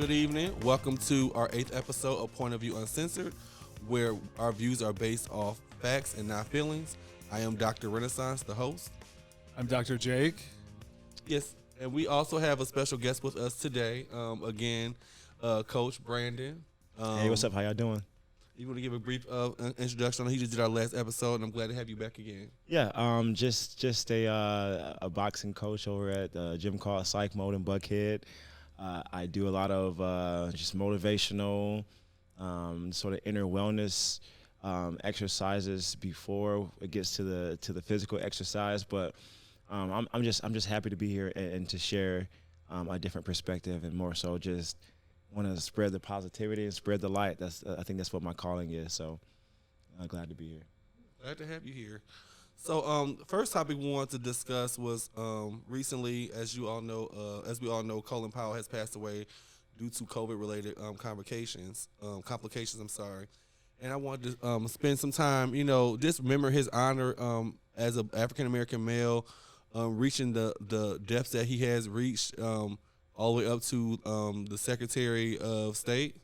Good evening. Welcome to our 8th episode of Point of View Uncensored, where our views are based off facts and not feelings. I am Dr. Renaissance, the host. I'm Dr. Jake. Yes, and we also have a special guest with us today. Coach Brandon. Hey, what's up? How y'all doing? You want to give a brief introduction? He just did our last episode, and I'm glad to have you back again. Yeah, just a boxing coach over at the gym called Psych Mode in Buckhead. I do a lot of just motivational, sort of inner wellness exercises before it gets to the physical exercise. But I'm just happy to be here and to share a different perspective, and more so just want to spread the positivity and spread the light. I think that's what my calling is. So I'm glad to be here. Glad to have you here. So the first topic we wanted to discuss was recently, as we all know, Colin Powell has passed away due to COVID-related complications. And I wanted to spend some time, just remember his honor as an African-American male, reaching the depths that he has reached, all the way up to the Secretary of State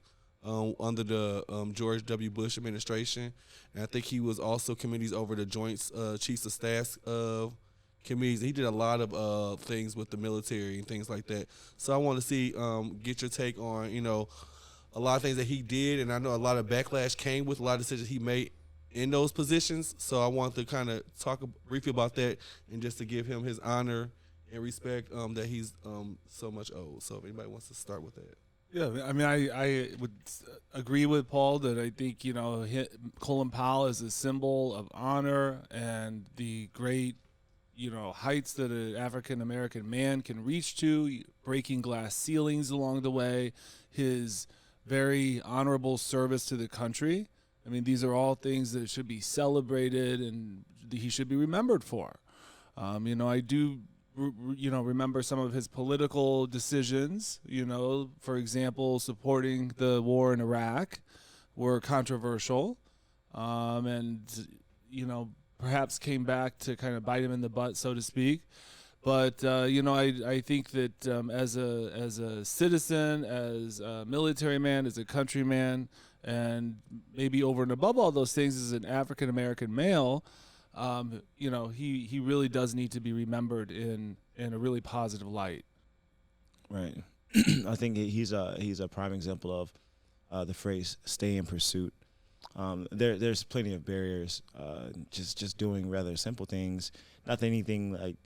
under the George W. Bush administration. And I think he was also committees over the Joint Chiefs of Staff committees. He did a lot of things with the military and things like that. So I want to get your take on, a lot of things that he did. And I know a lot of backlash came with a lot of decisions he made in those positions. So I want to kind of talk briefly about that and just to give him his honor and respect that he's so much owed. So if anybody wants to start with that. Yeah, I mean, I would agree with Paul that I think, Colin Powell is a symbol of honor and the great, heights that an African-American man can reach to, breaking glass ceilings along the way, his very honorable service to the country. I mean, these are all things that should be celebrated and he should be remembered for. I do remember some of his political decisions, for example, supporting the war in Iraq were controversial, and perhaps came back to kind of bite him in the butt, so to speak. But, I think that as a citizen, as a military man, as a countryman, and maybe over and above all those things as an African-American male, he really does need to be remembered in a really positive light. Right. I think he's a prime example of the phrase "stay in pursuit." There's plenty of barriers. Just doing rather simple things. Not that anything like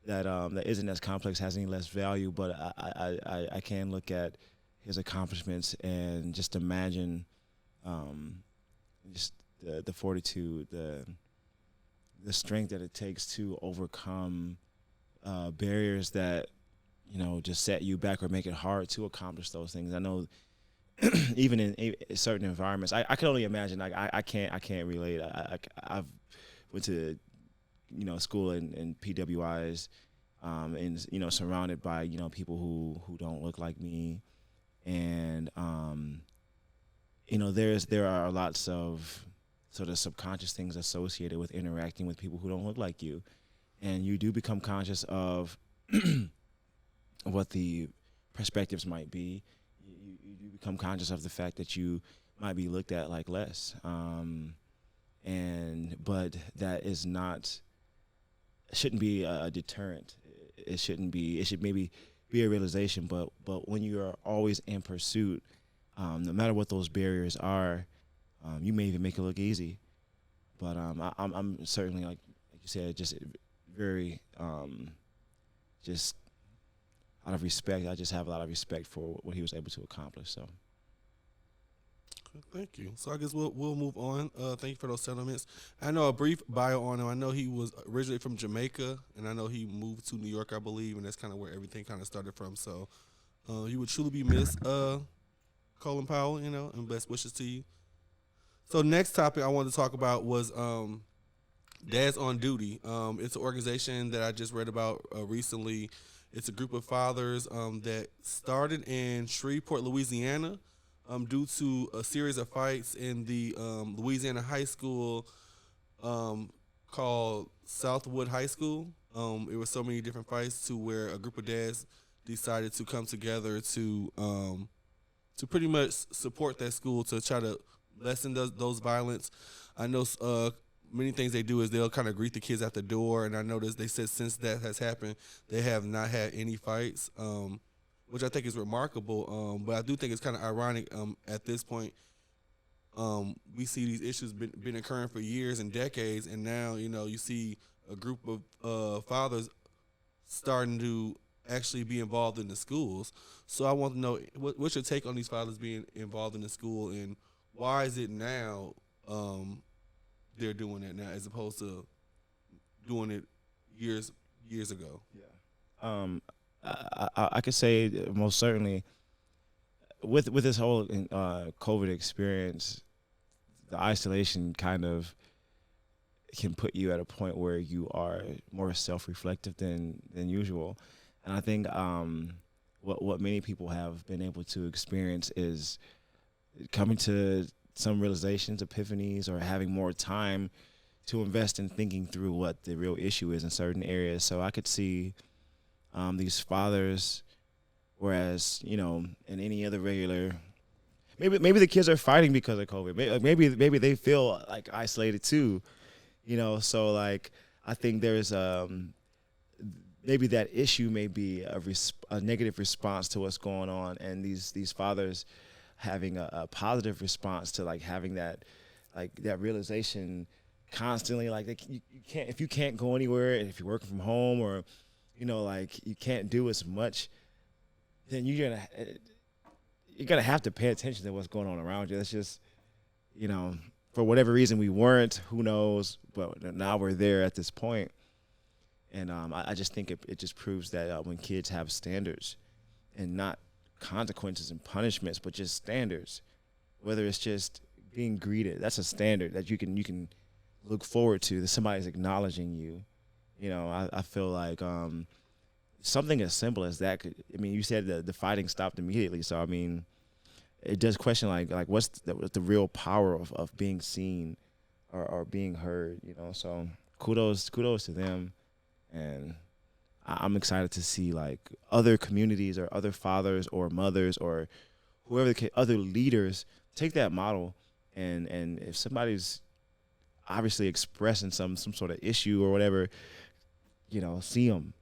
that that isn't as complex has any less value, but I can look at his accomplishments and just imagine just the fortitude, the strength that it takes to overcome barriers that just set you back or make it hard to accomplish those things. I know even in certain environments, I can only imagine. Like I can't relate. I've went to school in PWIs, and surrounded by people who don't look like me, and there are lots of sort of subconscious things associated with interacting with people who don't look like you. And you do become conscious of what the perspectives might be. You do become conscious of the fact that you might be looked at like less. But that shouldn't be a deterrent. It should maybe be a realization, but when you are always in pursuit, no matter what those barriers are, you may even make it look easy, but I'm certainly, like you said, just very just out of respect. I just have a lot of respect for what he was able to accomplish. So, thank you. So I guess we'll move on. Thank you for those sentiments. I know a brief bio on him. I know he was originally from Jamaica, and I know he moved to New York, I believe, and that's kind of where everything kind of started from. So you would truly be missed, Colin Powell. And best wishes to you. So next topic I wanted to talk about was Dads on Duty. It's an organization that I just read about recently. It's a group of fathers that started in Shreveport, Louisiana, due to a series of fights in the Louisiana high school called Southwood High School. It was so many different fights to where a group of dads decided to come together to pretty much support that school to try to lessen those violence. I know many things they do is they'll kind of greet the kids at the door, and I noticed they said since that has happened, they have not had any fights, which I think is remarkable. But I do think it's kind of ironic at this point. We see these issues been occurring for years and decades, and now you see a group of fathers starting to actually be involved in the schools. So I want to know what's your take on these fathers being involved in the school, and why is it now they're doing it now as opposed to doing it years ago? Yeah. I could say most certainly with this whole COVID experience, the isolation kind of can put you at a point where you are more self-reflective than usual. And I think what many people have been able to experience is coming to some realizations, epiphanies, or having more time to invest in thinking through what the real issue is in certain areas. So I could see these fathers, whereas in any other regular, maybe the kids are fighting because of COVID. Maybe they feel like isolated too, So like I think there's maybe that issue may be a negative response to what's going on, and these fathers having a positive response to like having that realization constantly, like if you can't go anywhere, and if you're working from home, or like you can't do as much, then you're gonna have to pay attention to what's going on around you. That's just for whatever reason we weren't, who knows, but now we're there at this point. And I just think it just proves that when kids have standards and not consequences and punishments, but just standards, whether it's just being greeted, that's a standard that you can look forward to, that somebody's acknowledging you. I feel like something as simple as that could, you said the fighting stopped immediately. So, it does question like what's the real power of being seen or being heard, So kudos to them. And I'm excited to see like other communities or other fathers or mothers or whoever other leaders take that model, and if somebody's obviously expressing some sort of issue or whatever, see them,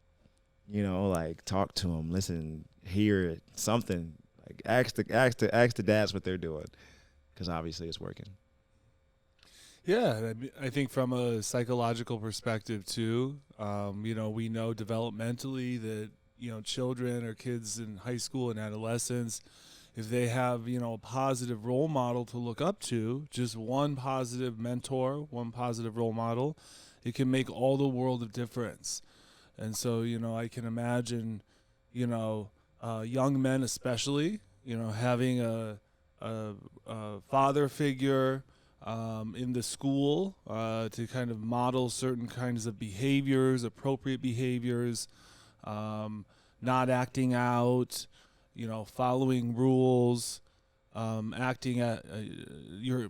like talk to them, listen, hear something, like ask the dads what they're doing, because obviously it's working. Yeah, I think from a psychological perspective too, we know developmentally that children or kids in high school and adolescence, if they have a positive role model to look up to, just one positive mentor, one positive role model, it can make all the world of difference. And so I can imagine young men especially having a father figure in the school to kind of model certain kinds of behaviors, appropriate behaviors, not acting out, following rules, acting at you're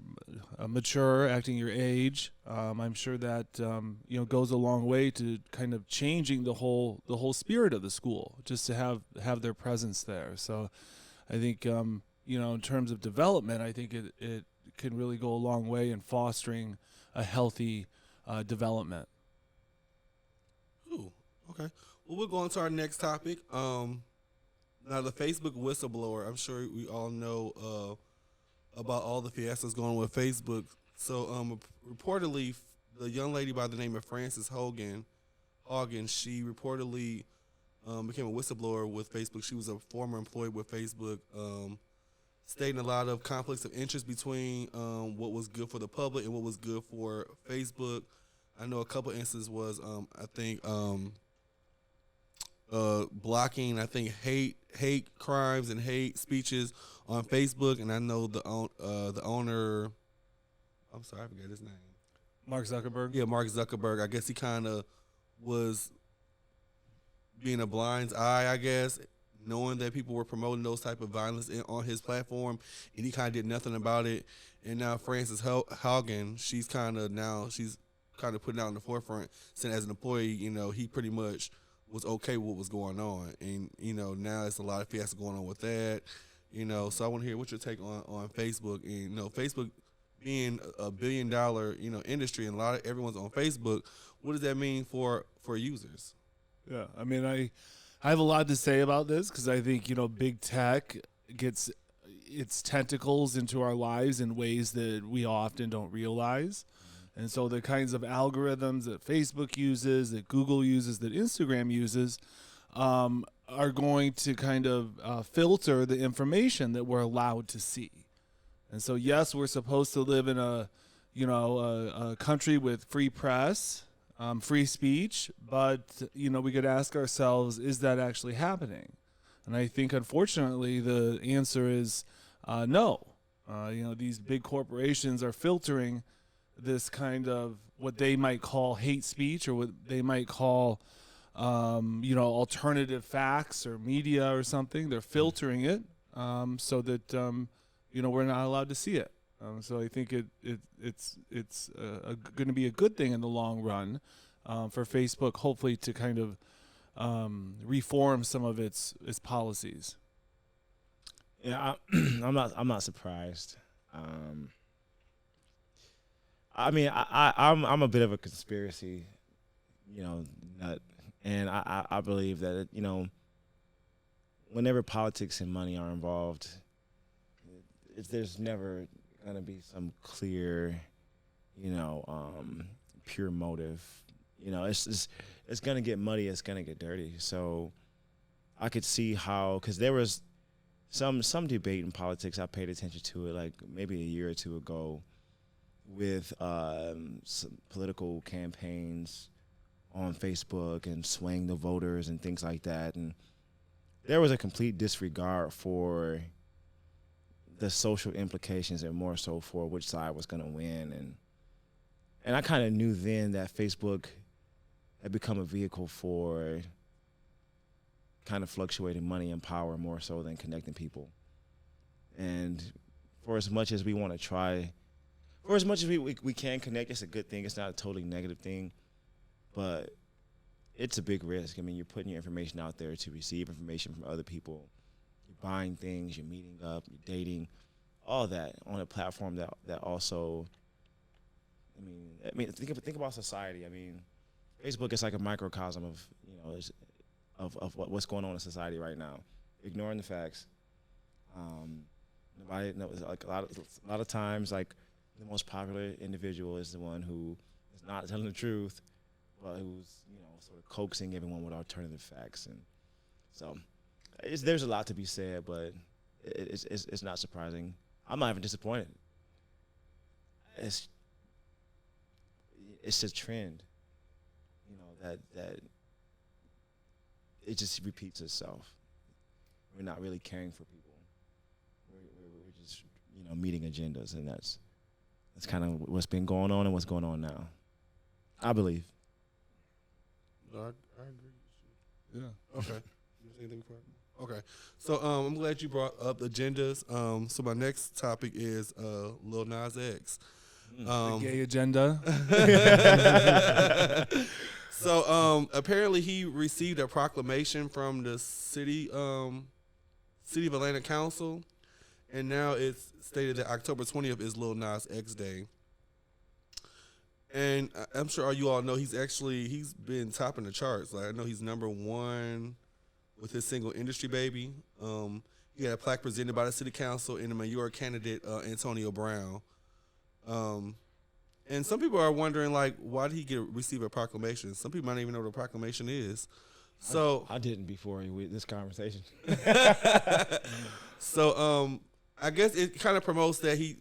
mature, acting your age. I'm sure that goes a long way to kind of changing the whole spirit of the school, just to have their presence there. So I think in terms of development, I think it can really go a long way in fostering a healthy development. Ooh, okay. Well, we'll go on to our next topic. Now, the Facebook whistleblower, I'm sure we all know about all the fiascos going on with Facebook. So, reportedly, the young lady by the name of Frances Haugen, she reportedly became a whistleblower with Facebook. She was a former employee with Facebook, stating a lot of conflicts of interest between what was good for the public and what was good for Facebook. I know a couple instances was, I think, blocking, I think, hate crimes and hate speeches on Facebook. And I know the owner, I'm sorry, I forget his name. Mark Zuckerberg? Yeah, Mark Zuckerberg. I guess he kind of was being a blind eye, I guess, knowing that people were promoting those type of violence on his platform, and he kind of did nothing about it. And now Frances Haugen, she's kind of putting out in the forefront, saying as an employee, he pretty much was okay with what was going on, and now it's a lot of fiasco going on with that. So I want to hear what your take on Facebook, and Facebook being a $1 billion industry, and everyone's on Facebook. What does that mean for users? Yeah, I mean, I have a lot to say about this because I think big tech gets its tentacles into our lives in ways that we often don't realize. And so the kinds of algorithms that Facebook uses, that Google uses, that Instagram uses, are going to kind of filter the information that we're allowed to see. And so, yes, we're supposed to live in a country with free press, free speech, but we could ask ourselves, is that actually happening? And I think, unfortunately, the answer is no. These big corporations are filtering this kind of what they might call hate speech, or what they might call alternative facts or media or something. They're filtering it so that we're not allowed to see it. So I think it's going to be a good thing in the long run for Facebook, hopefully, to kind of reform some of its policies. Yeah, I'm not surprised. I mean, I'm a bit of a conspiracy, nut, and I believe that whenever politics and money are involved, there's never gonna be some clear, pure motive. It's gonna get muddy. It's gonna get dirty. So I could see how, because there was some debate in politics. I paid attention to it like maybe a year or two ago, with some political campaigns on Facebook and swaying the voters and things like that. And there was a complete disregard for the social implications and more so for which side was going to win. And I kind of knew then that Facebook had become a vehicle for kind of fluctuating money and power more so than connecting people. And for as much as we want to try, for as much as we can connect, it's a good thing. It's not a totally negative thing, but it's a big risk. I mean, you're putting your information out there to receive information from other people. You're buying things, you're meeting up, you're dating, all that on a platform that also, I mean, think about society. I mean, Facebook is like a microcosm of what's going on in society right now. Ignoring the facts. Nobody knows, like a lot of times, like, the most popular individual is the one who is not telling the truth, but who's sort of coaxing everyone with alternative facts. And so there's a lot to be said, but it's not surprising. I'm not even disappointed. It's a trend, that it just repeats itself. We're not really caring for people. We're just meeting agendas, and that's kind of what's been going on and what's going on now, I believe. No, I agree. Yeah. Okay. Okay. So I'm glad you brought up agendas. So my next topic is Lil Naz X. The gay agenda. So apparently he received a proclamation from the city of Atlanta Council, and now it's stated that October 20th is Lil Nas X Day. And I'm sure you all know he's been topping the charts. Like, I know he's #1 with his single "Industry Baby." He had a plaque presented by the city council and the mayor candidate Antonio Brown. And some people are wondering, like, why did he receive a proclamation? Some people might not even know what a proclamation is. So I didn't before this conversation. So I guess it kind of promotes that he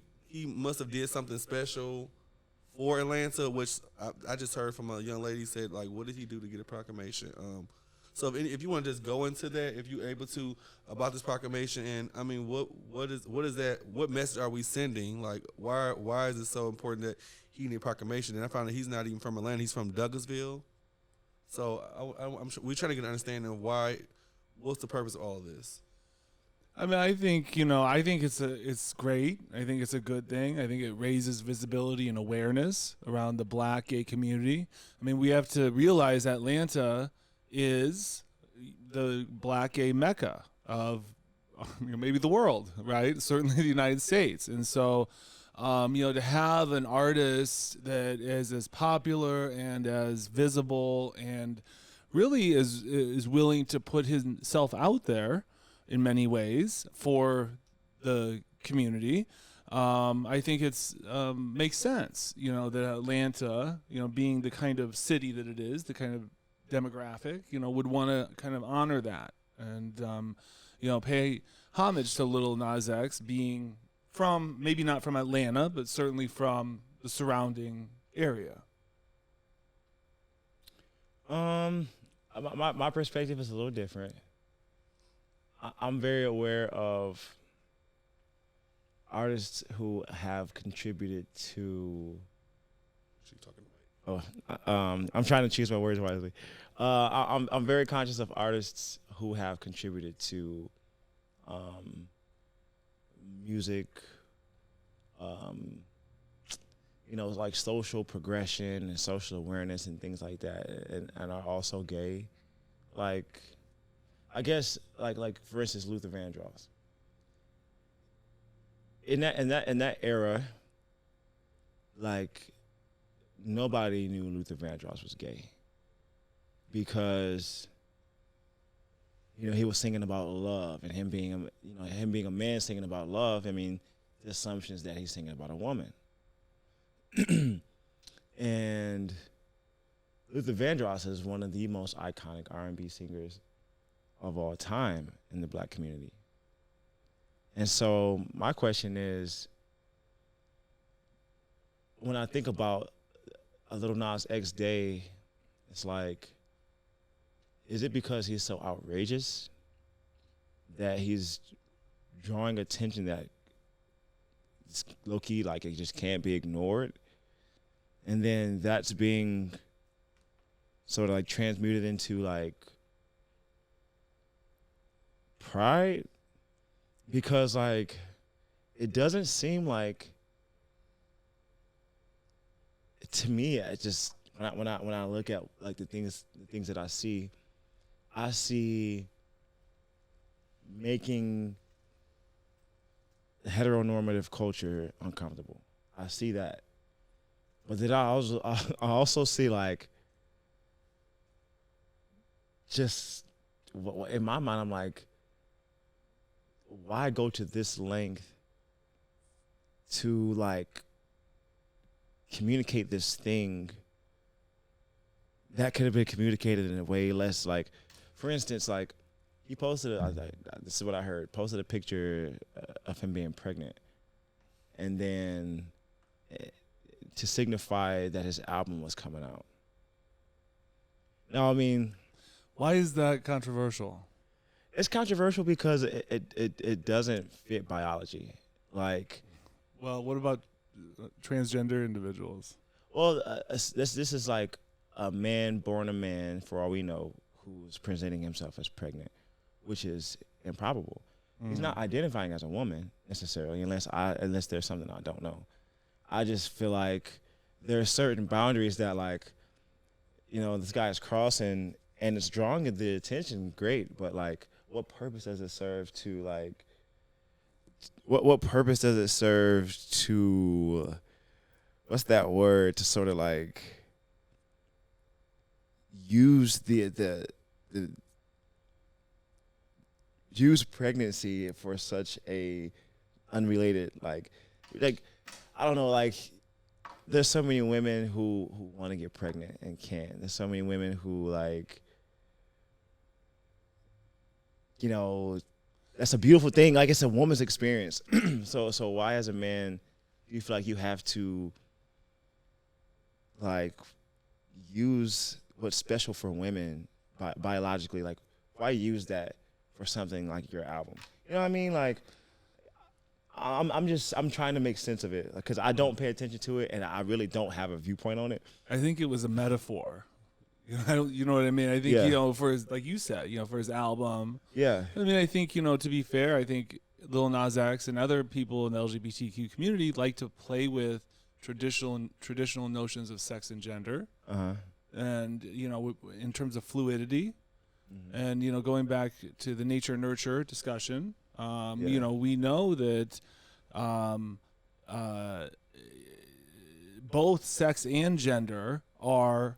must have did something special for Atlanta, which I just heard from a young lady said, like, what did he do to get a proclamation? So if you want to just go into that, if you're able to, about this proclamation, and I mean, what is that? What message are we sending? Like, why is it so important that he need a proclamation? And I found that he's not even from Atlanta; he's from Douglasville. So I'm sure we're trying to get an understanding of what's the purpose of all of this. I mean, I think it's great. I think it's a good thing. I think it raises visibility and awareness around the Black gay community. I mean, we have to realize Atlanta is the black gay mecca of maybe the world, right? Certainly the United States. And so, to have an artist that is as popular and as visible and really is willing to put himself out there in many ways for the community, I think it's makes sense. That Atlanta, being the kind of city that it is, the kind of demographic, would want to kind of honor that and pay homage to Lil Naz X, being from maybe not from Atlanta, but certainly from the surrounding area. My perspective is a little different. I'm very aware of artists who have contributed to. I'm trying to choose my words wisely. I'm very conscious of artists who have contributed to music, like social progression and social awareness and things like that, and are also gay. Like, I guess, like for instance, Luther Vandross. In that era, like, nobody knew Luther Vandross was gay because he was singing about love, and him being a man singing about love. I mean, the assumption is that he's singing about a woman. And Luther Vandross is one of the most iconic R&B singers of all time in the black community. And so my question is, when I think about a Lil Nas X day, it's like, is it because he's so outrageous that he's drawing attention that it's low-key, like, it just can't be ignored? And then that's being sort of like transmuted into like pride? Because like, it doesn't seem like, to me, it just, when I look at like the things that I see making heteronormative culture uncomfortable. I see that. But then I also see, like, just in my mind, I'm like, why go to this length to like communicate this thing that could have been communicated in a way less, like, for instance, like, he posted, this is what I heard, posted a picture of him being pregnant, and then to signify that his album was coming out. Now, I mean, why is that controversial? It's controversial because it doesn't fit biology. Like, well, what about transgender individuals? Well, this is like a man born a man, for all we know, who's presenting himself as pregnant, which is improbable. He's not identifying as a woman necessarily, unless there's something I don't know. I just feel like there are certain boundaries that, like, this guy is crossing, and it's drawing the attention. Great, but like, what purpose does it serve to, like? What purpose does it serve to? What's that word, to sort of like use use pregnancy for such a unrelated, like I don't know, like, there's so many women who want to get pregnant and can't. There's so many women who, like, that's a beautiful thing. Like, it's a woman's experience. So why, as a man, do you feel like you have to, like, use what's special for women biologically? Like, why use that for something like your album? You know what I mean? Like, I'm trying to make sense of it because I don't pay attention to it, and I really don't have a viewpoint on it. I think it was a metaphor. You know what I mean? I think, for his, like you said, for his album. Yeah. I mean, I think, to be fair, I think Lil Nas X and other people in the LGBTQ community like to play with traditional notions of sex and gender. Uh-huh. and in terms of fluidity, and going back to the nature nurture discussion, we know that both sex and gender are,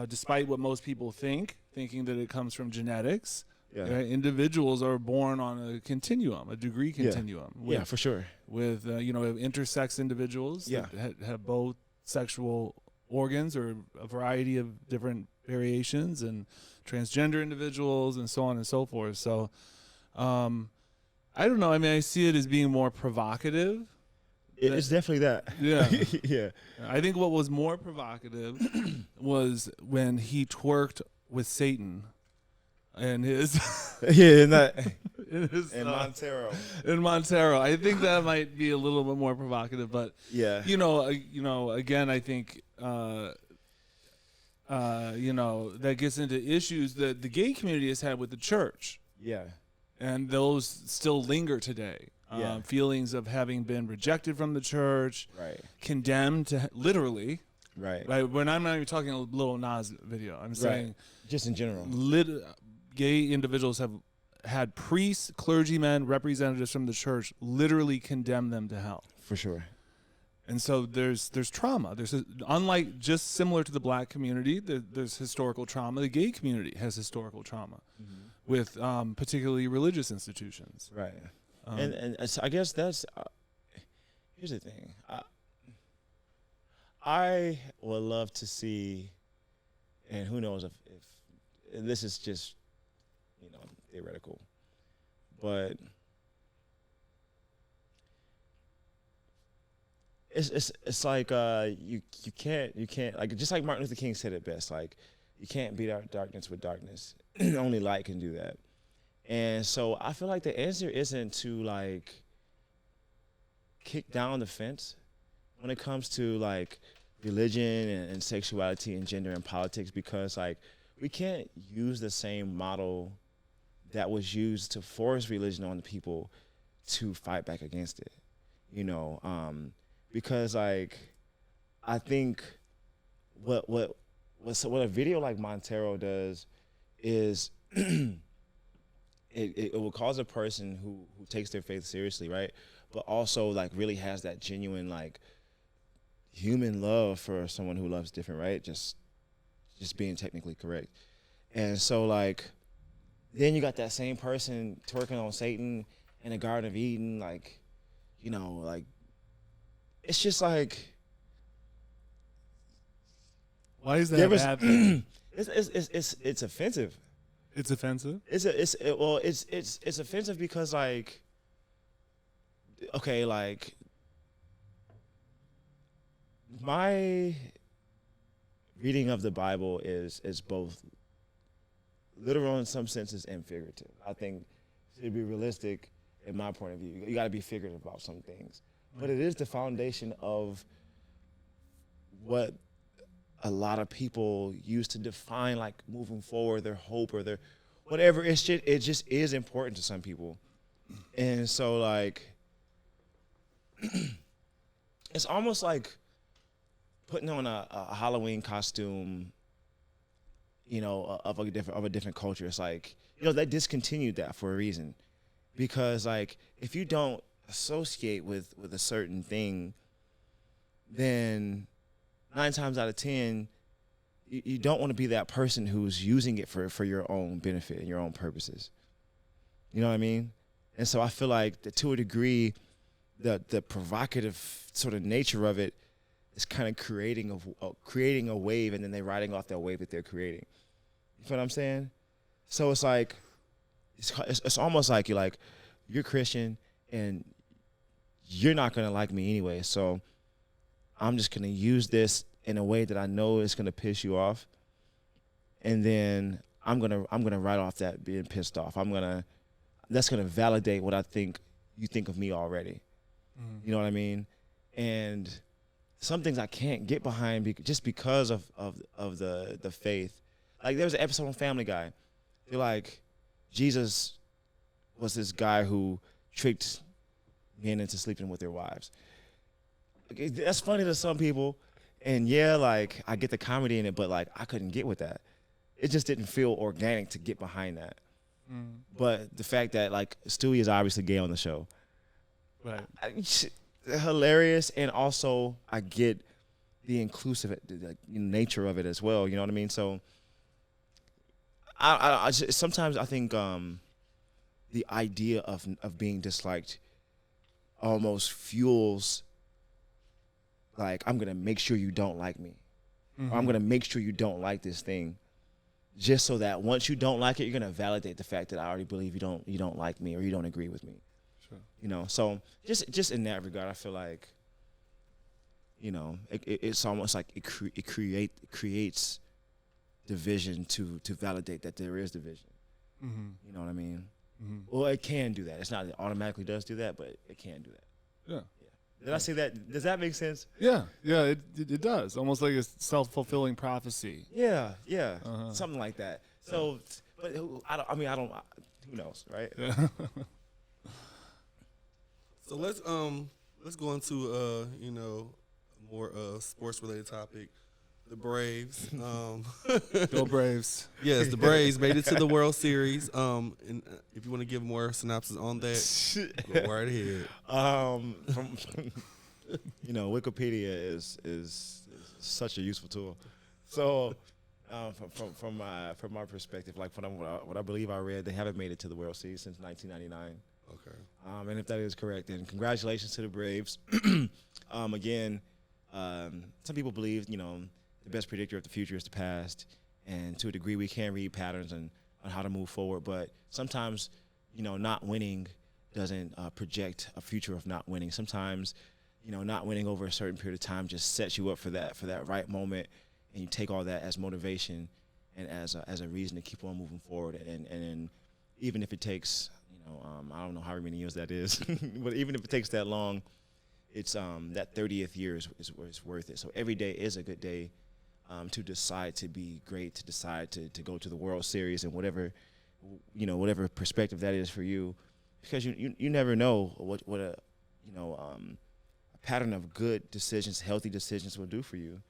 despite what most people thinking that it comes from genetics. Yeah. Individuals are born on a continuum, a degree continuum. Yeah, for sure. With intersex individuals that have both sexual organs or a variety of different variations, and transgender individuals, and so on and so forth. So, I don't know. I mean, I see it as being more provocative. It's definitely that. Yeah. Yeah. I think what was more provocative was when he twerked with Satan. And his in Montero. In Montero, I think that might be a little bit more provocative, but again, I think that gets into issues that the gay community has had with the church. Yeah, and those still linger today. Feelings of having been rejected from the church, right? Condemned to literally. Right. When I'm not even talking a Lil Naz video, I'm saying just in general. Gay individuals have had priests, clergymen, representatives from the church literally condemn them to hell. For sure. And so there's trauma. Unlike just similar to the black community, there's historical trauma. The gay community has historical trauma with particularly religious institutions. Right. And I guess that's here's the thing. I would love to see, and who knows if and this is just theoretical, but it's like you can't like, just like Martin Luther King said it best, like you can't beat out darkness with darkness. Only light can do that. And so I feel like the answer isn't to like kick down the fence when it comes to like religion and sexuality and gender and politics, because like we can't use the same model that was used to force religion on the people to fight back against it, because like I think what a video like Montero does is it will cause a person who takes their faith seriously, right, but also like really has that genuine like human love for someone who loves different, right, just being technically correct. And so like then you got that same person twerking on Satan in the Garden of Eden, like, like, it's just like. Why is that bad? It's offensive. It's offensive? It's offensive because like, okay, like, my reading of the Bible is both literal in some senses and figurative. I think to be realistic, in my point of view, you got to be figurative about some things. But it is the foundation of what a lot of people use to define like moving forward, their hope or their whatever. It just is important to some people. And so like, it's almost like putting on a Halloween costume, of a different culture. It's like, they discontinued that for a reason, because like if you don't associate with a certain thing, then 9 times out of 10, you don't want to be that person who's using it for your own benefit and your own purposes. You know what I mean? And so I feel like to a degree, the provocative sort of nature of it is kind of creating a wave, and then they're riding off that wave that they're creating. You feel what I'm saying? So it's like, it's almost like you're Christian and you're not gonna like me anyway, so I'm just gonna use this in a way that I know is gonna piss you off, and then I'm gonna write off that being pissed off. That's gonna validate what I think you think of me already. You know what I mean? And some things I can't get behind just because of the faith. Like there was an episode on Family Guy. They're like, Jesus was this guy who tricked men into sleeping with their wives. Okay, that's funny to some people, And yeah, like I get the comedy in it, but like I couldn't get with that. It just didn't feel organic to get behind that. But the fact that like Stewie is obviously gay on the show, Right. hilarious, and also I get the inclusive nature of it as well. You know what I mean? So sometimes I think the idea of being disliked almost fuels like I'm gonna make sure you don't like me, or I'm gonna make sure you don't like this thing, just so that once you don't like it, you're gonna validate the fact that I already believe you don't like me or you don't agree with me. Sure. You know, so just in that regard, I feel like, you know, it's almost like it creates division to validate that there is division. You know what I mean? Well, it can do that. It's not that it automatically does do that, but it can do that. Yeah. Did I say that? Does that make sense? Yeah. It does. Almost like a self-fulfilling prophecy. Yeah, something like that. So, but I don't. Who knows, right? Yeah. So let's go into you know, a more sports related topic. The Braves. Go Braves. Yes, the Braves made it to the World Series. And if you want to give more synopsis on that, go right ahead. From you know, Wikipedia is such a useful tool. So, from my perspective, like from what I believe I read, they haven't made it to the World Series since 1999. Okay. And if that is correct, then congratulations to the Braves. Again, some people believe, you know, the best predictor of the future is the past, and to a degree we can read patterns on how to move forward, but sometimes, you know, not winning doesn't project a future of not winning. Sometimes, you know, not winning over a certain period of time just sets you up for that right moment, and you take all that as motivation and as a reason to keep on moving forward, and even if it takes, you know, I don't know how many years that is, but even if it takes that long, it's that 30th year is worth it. So every day is a good day to decide to be great, to decide to go to the World Series, and whatever, you know, whatever perspective that is for you, because you never know what a, you know, a pattern of good decisions, healthy decisions will do for you.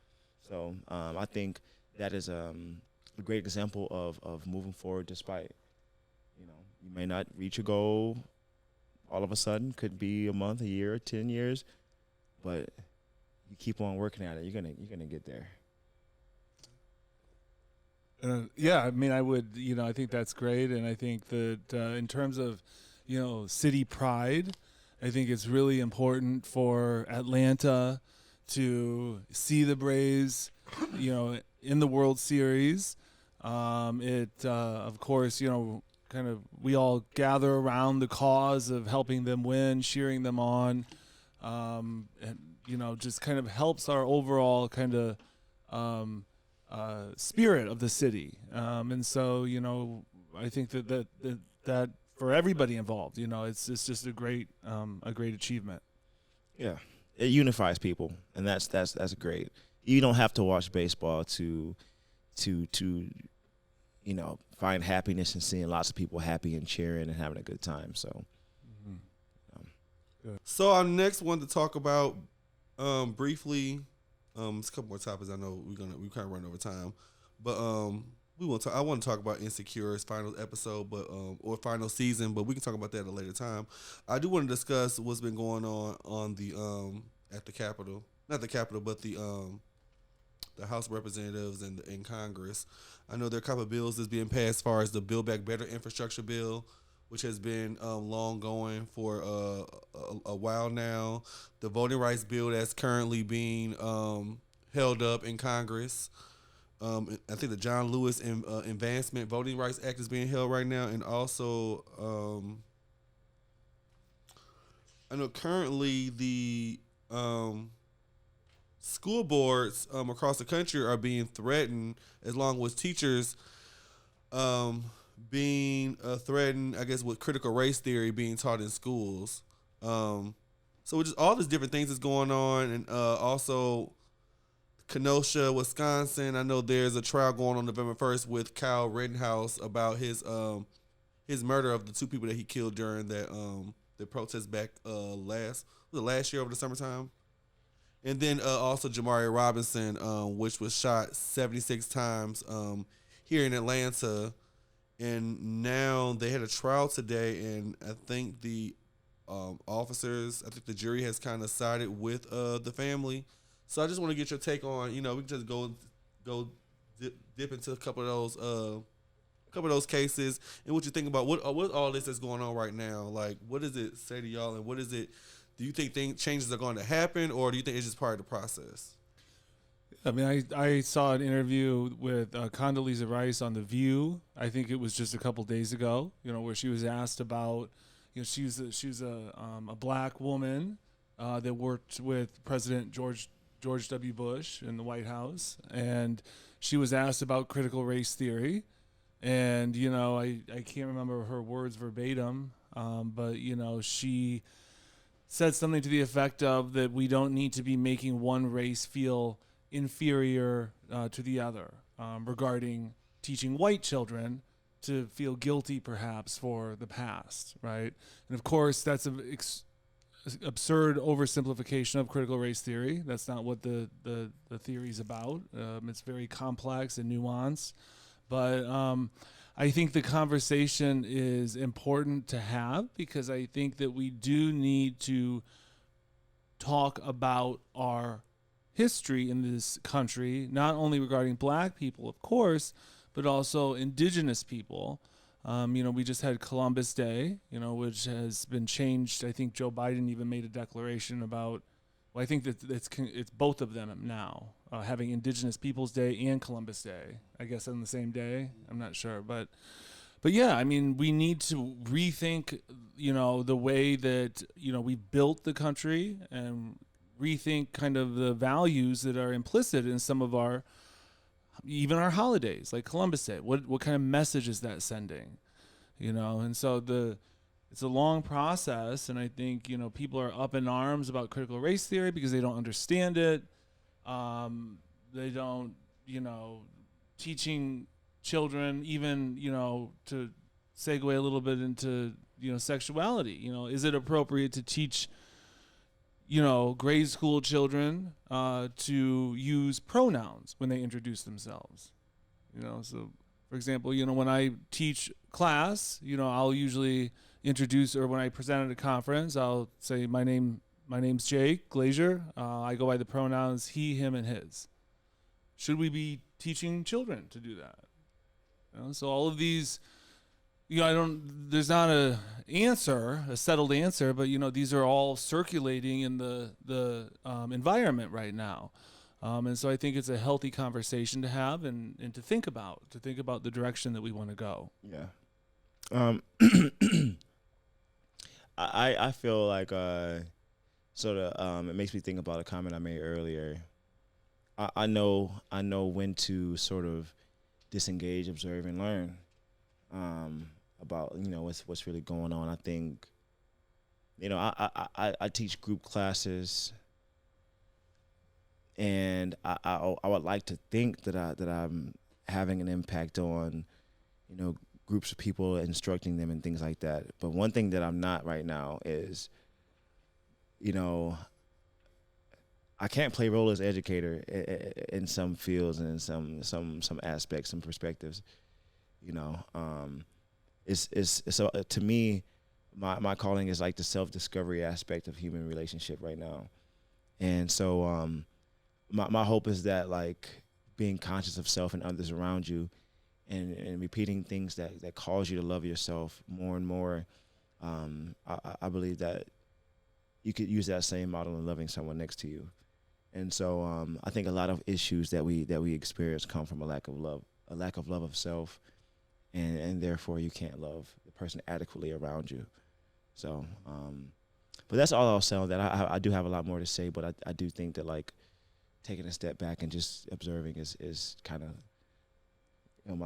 So I think that is a great example of moving forward despite, you know, you may not reach your goal all of a sudden, could be a month, a year, 10 years, but you keep on working at it, you're gonna get there. Yeah, I mean, I think that's great, and I think that in terms of, you know, city pride, I think it's really important for Atlanta to see the Braves, you know, in the World Series. Of course, you know, kind of we all gather around the cause of helping them win, cheering them on, and, you know, just kind of helps our overall kind of spirit of the city. And so, you know, I think that for everybody involved, you know, it's just a great achievement. Yeah, it unifies people, and that's great. You don't have to watch baseball to you know, find happiness in seeing lots of people happy and cheering and having a good time. So, So our next one to talk about briefly, it's a couple more topics. I know we kind of run over time, but I want to talk about Insecure's final episode, but or final season, but we can talk about that at a later time. I do want to discuss what's been going on the at the Capitol, not the Capitol, but the House of Representatives and in Congress. I know there are a couple of bills that's being passed as far as the Build Back Better infrastructure bill, which has been long going for a while now. The voting rights bill that's currently being held up in Congress. I think the John Lewis Advancement Voting Rights Act is being held right now, and also I know currently the school boards across the country are being threatened, along with teachers being threatened, I guess, with critical race theory being taught in schools. So just all these different things that's going on, and also Kenosha, Wisconsin. I know there's a trial going on November 1st with Kyle Rittenhouse about his murder of the two people that he killed during that the protest back last year over the summertime. And then also Jamaria Robinson, which was shot 76 times here in Atlanta. And now they had a trial today, and I think the officers, I think the jury has kind of sided with the family. So I just want to get your take on, we can just go dip into a couple of those cases, and what you think about what all this that's going on right now. Like, what does it say to y'all, and what is it? Do you think changes are going to happen, or do you think it's just part of the process? I mean, I saw an interview with Condoleezza Rice on The View. I think it was just a couple days ago, where she was asked about, she was a black woman that worked with President George W. Bush in the White House, and she was asked about critical race theory, and I can't remember her words verbatim, but she said something to the effect of that we don't need to be making one race feel inferior to the other, regarding teaching white children to feel guilty perhaps for the past, right? And of course, that's an absurd oversimplification of critical race theory. That's not what the theory is about. It's very complex and nuanced. But I think the conversation is important to have, because I think that we do need to talk about our history in this country, not only regarding black people, of course, but also indigenous people. We just had Columbus Day, which has been changed. I think Joe Biden even made a declaration about, well, I think that it's both of them now, having Indigenous Peoples Day and Columbus Day, I guess on the same day. I'm not sure, but yeah, I mean, we need to rethink, the way that, we built the country, and rethink kind of the values that are implicit in some of even our holidays, like Columbus Day. What kind of message is that sending? And so it's a long process, and I think, people are up in arms about critical race theory because they don't understand it. They don't, teaching children even, to segue a little bit into, sexuality. Is it appropriate to teach grade school children to use pronouns when they introduce themselves? So for example, when I teach class, I'll usually introduce, or when I present at a conference, I'll say my name's Jake Glazier. I go by the pronouns he, him, and his. Should we be teaching children to do that? So all of these, there's not a settled answer, but these are all circulating in the environment right now. And so I think it's a healthy conversation to have and to think about the direction that we want to go. Yeah. I feel like it makes me think about a comment I made earlier. I know when to sort of disengage, observe, and learn about what's really going on. I think I teach group classes, and I would like to think that I'm having an impact on groups of people, instructing them and things like that. But one thing that I'm not right now is I can't play role as educator in some fields and in some aspects, some perspectives. It's so to me, my calling is like the self-discovery aspect of human relationship right now. And so my hope is that, like, being conscious of self and others around you, and repeating things that cause you to love yourself more and more, I believe that you could use that same model in loving someone next to you. And so I think a lot of issues that we experience come from a lack of love of self, and therefore you can't love the person adequately around you. So, but that's all I'll say on that. I do have a lot more to say, but I do think that, like, taking a step back and just observing is kind of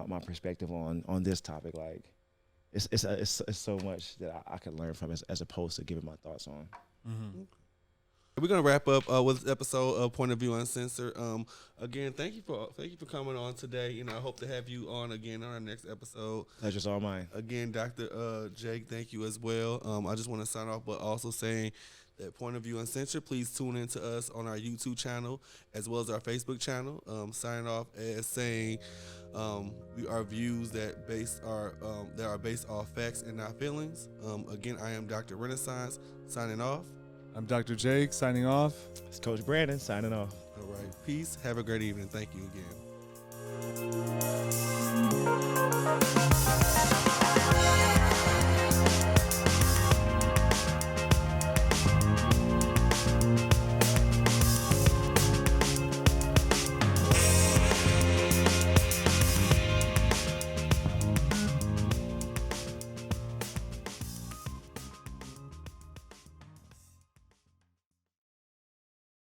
my perspective on this topic. Like, it's so much that I could learn from as opposed to giving my thoughts on. Mm-hmm. We're gonna wrap up with this episode of Point of View Uncensored. Again, thank you for coming on today. I hope to have you on again on our next episode. Pleasure's all mine. Again, Dr. Jake, thank you as well. I just want to sign off, but also saying that Point of View Uncensored. Please tune in to us on our YouTube channel as well as our Facebook channel. Signing off as saying we are views that are based off facts and not feelings. Again, I am Dr. Renaissance signing off. I'm Dr. Jake signing off. It's Coach Brandon signing off. All right. Peace. Have a great evening. Thank you again.